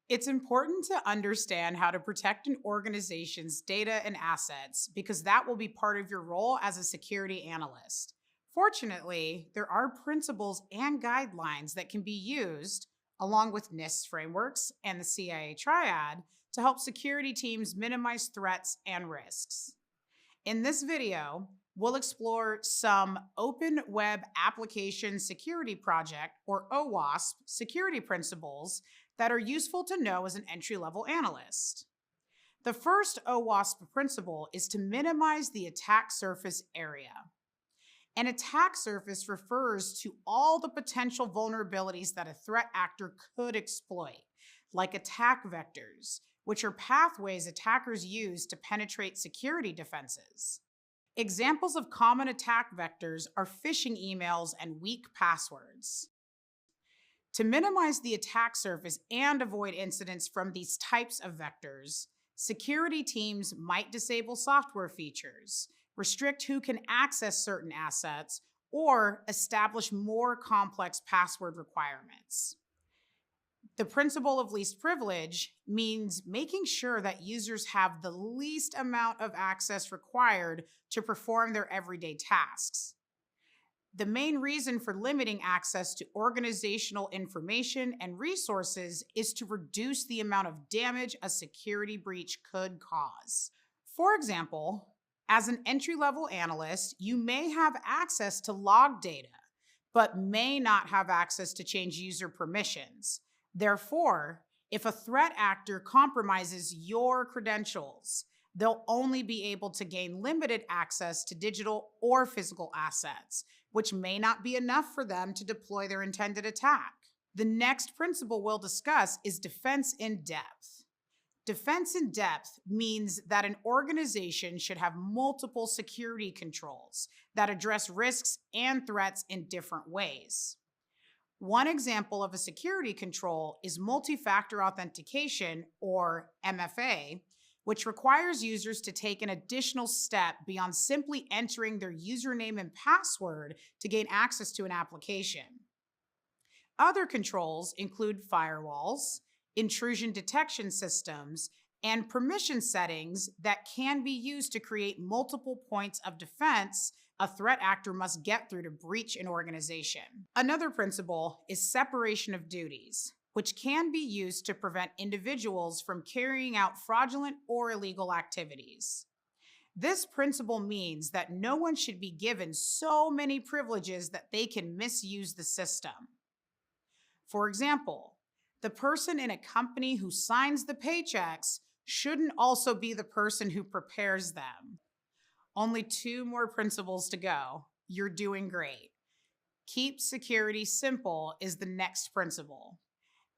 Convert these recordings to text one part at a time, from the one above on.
It's important to understand how to protect an organization's data and assets because that will be part of your role as a security analyst. Fortunately, there are principles and guidelines that can be used along with NIST frameworks and the CIA triad to help security teams minimize threats and risks. In this video, we'll explore some Open Web Application Security Project, or OWASP, security principles that are useful to know as an entry level analyst. The first OWASP principle is to minimize the attack surface area. An attack surface refers to all the potential vulnerabilities that a threat actor could exploit, like attack vectors, which are pathways attackers use to penetrate security defenses. Examples of common attack vectors are phishing emails and weak passwords. To minimize the attack surface and avoid incidents from these types of vectors, security teams might disable software features, restrict who can access certain assets, or establish more complex password requirements. The principle of least privilege means making sure that users have the least amount of access required to perform their everyday tasks. The main reason for limiting access to organizational information and resources is to reduce the amount of damage a security breach could cause. For example, as an entry-level analyst, you may have access to log data, but may not have access to change user permissions. Therefore, if a threat actor compromises your credentials, they'll only be able to gain limited access to digital or physical assets, which may not be enough for them to deploy their intended attack. The next principle we'll discuss is defense in depth. Defense in depth means that an organization should have multiple security controls that address risks and threats in different ways. One example of a security control is multi-factor authentication, or MFA, which requires users to take an additional step beyond simply entering their username and password to gain access to an application. Other controls include firewalls, intrusion detection systems, and permission settings that can be used to create multiple points of defense a threat actor must get through to breach an organization. Another principle is separation of duties, which can be used to prevent individuals from carrying out fraudulent or illegal activities. This principle means that no one should be given so many privileges that they can misuse the system. For example, the person in a company who signs the paychecks shouldn't also be the person who prepares them. Only 2 more principles to go. You're doing great. Keep security simple is the next principle.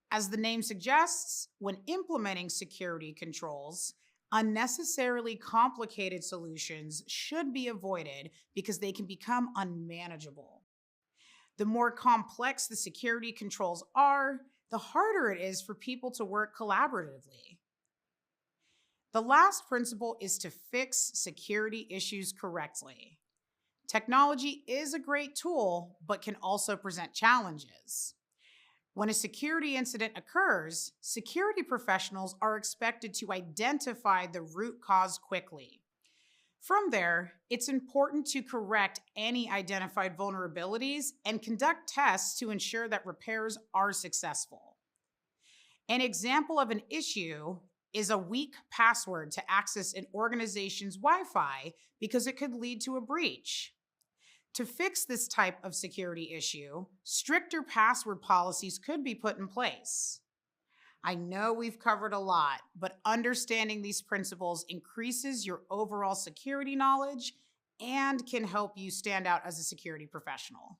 As the name suggests, when implementing security controls, unnecessarily complicated solutions should be avoided because they can become unmanageable. The more complex the security controls are, the harder it is for people to work collaboratively. The last principle is to fix security issues correctly. Technology is a great tool, but can also present challenges. When a security incident occurs, security professionals are expected to identify the root cause quickly. From there, it's important to correct any identified vulnerabilities and conduct tests to ensure that repairs are successful. An example of an issue is a weak password to access an organization's Wi-Fi because it could lead to a breach. To fix this type of security issue, stricter password policies could be put in place. I know we've covered a lot, but understanding these principles increases your overall security knowledge and can help you stand out as a security professional.